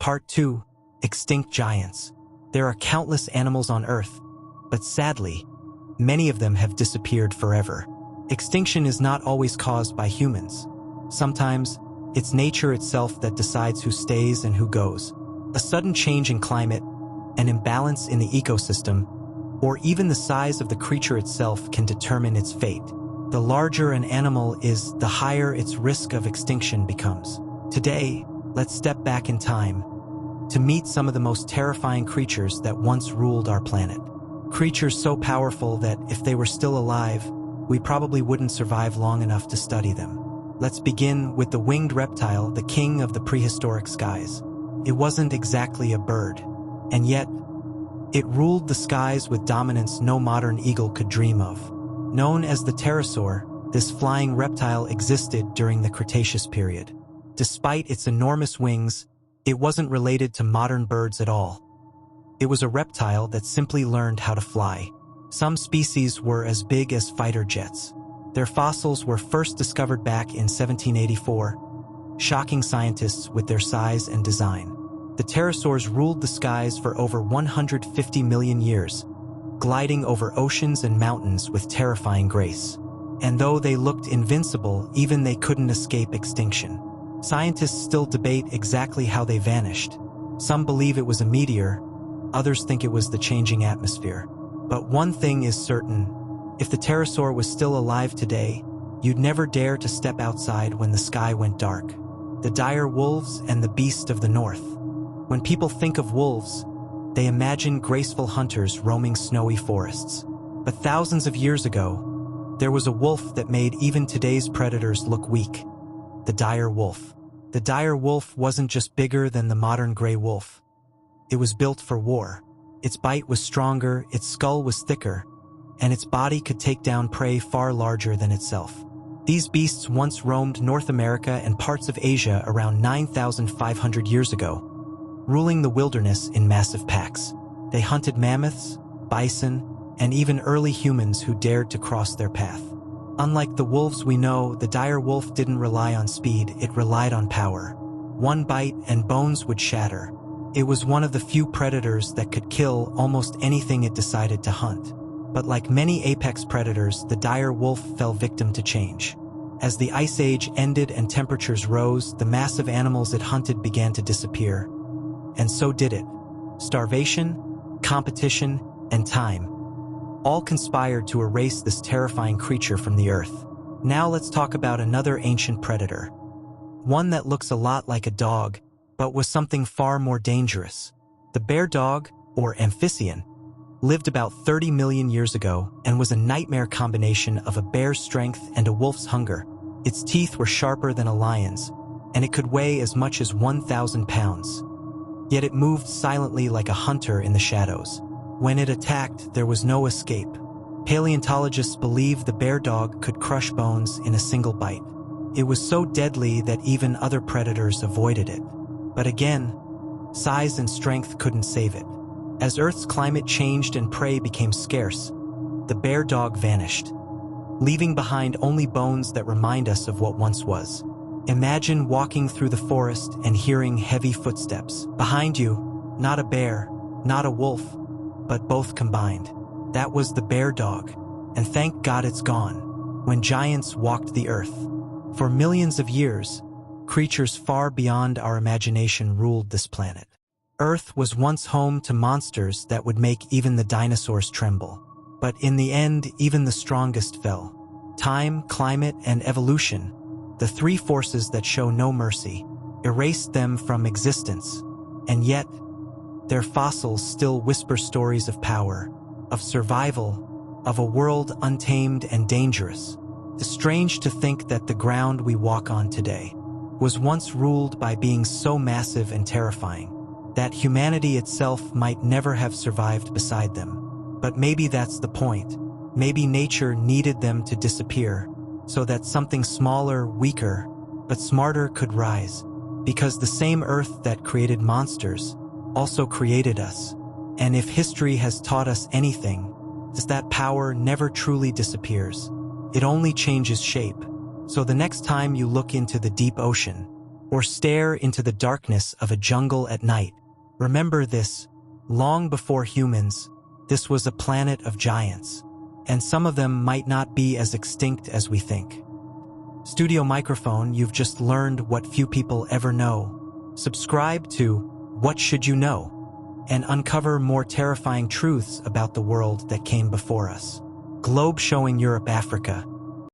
Part 2. Extinct giants. There are countless animals on Earth, but sadly, many of them have disappeared forever. Extinction is not always caused by humans. Sometimes, it's nature itself that decides who stays and who goes. A sudden change in climate, an imbalance in the ecosystem, or even the size of the creature itself can determine its fate. The larger an animal is, the higher its risk of extinction becomes. Today, let's step back in time to meet some of the most terrifying creatures that once ruled our planet. Creatures so powerful that if they were still alive, we probably wouldn't survive long enough to study them. Let's begin with the winged reptile, the king of the prehistoric skies. It wasn't exactly a bird, and yet, it ruled the skies with dominance no modern eagle could dream of. Known as the pterosaur, this flying reptile existed during the Cretaceous period. Despite its enormous wings, it wasn't related to modern birds at all. It was a reptile that simply learned how to fly. Some species were as big as fighter jets. Their fossils were first discovered back in 1784, shocking scientists with their size and design. The pterosaurs ruled the skies for over 150 million years, gliding over oceans and mountains with terrifying grace. And though they looked invincible, even they couldn't escape extinction. Scientists still debate exactly how they vanished. Some believe it was a meteor, others think it was the changing atmosphere. But one thing is certain, if the pterosaur was still alive today, you'd never dare to step outside when the sky went dark. The dire wolves and the beast of the north. When people think of wolves, they imagine graceful hunters roaming snowy forests. But thousands of years ago, there was a wolf that made even today's predators look weak. The dire wolf. The dire wolf wasn't just bigger than the modern gray wolf. It was built for war. Its bite was stronger, its skull was thicker, and its body could take down prey far larger than itself. These beasts once roamed North America and parts of Asia around 9,500 years ago, ruling the wilderness in massive packs. They hunted mammoths, bison, and even early humans who dared to cross their path. Unlike the wolves we know, the dire wolf didn't rely on speed, it relied on power. One bite and bones would shatter. It was one of the few predators that could kill almost anything it decided to hunt. But like many apex predators, the dire wolf fell victim to change. As the Ice Age ended and temperatures rose, the massive animals it hunted began to disappear. And so did it. Starvation, competition, and time all conspired to erase this terrifying creature from the earth. Now let's talk about another ancient predator. One that looks a lot like a dog, but was something far more dangerous. The bear dog, or amphibian, lived about 30 million years ago and was a nightmare combination of a bear's strength and a wolf's hunger. Its teeth were sharper than a lion's, and it could weigh as much as 1,000 pounds. Yet it moved silently like a hunter in the shadows. When it attacked, there was no escape. Paleontologists believe the bear dog could crush bones in a single bite. It was so deadly that even other predators avoided it. But again, size and strength couldn't save it. As Earth's climate changed and prey became scarce, the bear dog vanished, leaving behind only bones that remind us of what once was. Imagine walking through the forest and hearing heavy footsteps. Behind you, not a bear, not a wolf, but both combined. That was the bear dog, and thank God it's gone. When giants walked the earth, for millions of years, creatures far beyond our imagination ruled this planet. Earth was once home to monsters that would make even the dinosaurs tremble. But in the end, even the strongest fell. Time, climate, and evolution, the three forces that show no mercy, erased them from existence. And yet, their fossils still whisper stories of power, of survival, of a world untamed and dangerous. It's strange to think that the ground we walk on today was once ruled by beings so massive and terrifying that humanity itself might never have survived beside them. But maybe that's the point. Maybe nature needed them to disappear so that something smaller, weaker, but smarter could rise. Because the same Earth that created monsters also created us. And if history has taught us anything, it's that power never truly disappears. It only changes shape. So the next time you look into the deep ocean, or stare into the darkness of a jungle at night. Remember this, long before humans, this was a planet of giants, and some of them might not be as extinct as we think. Studio Microphone, you've just learned what few people ever know. Subscribe to What Should You Know? And uncover more terrifying truths about the world that came before us. Globe showing Europe, Africa.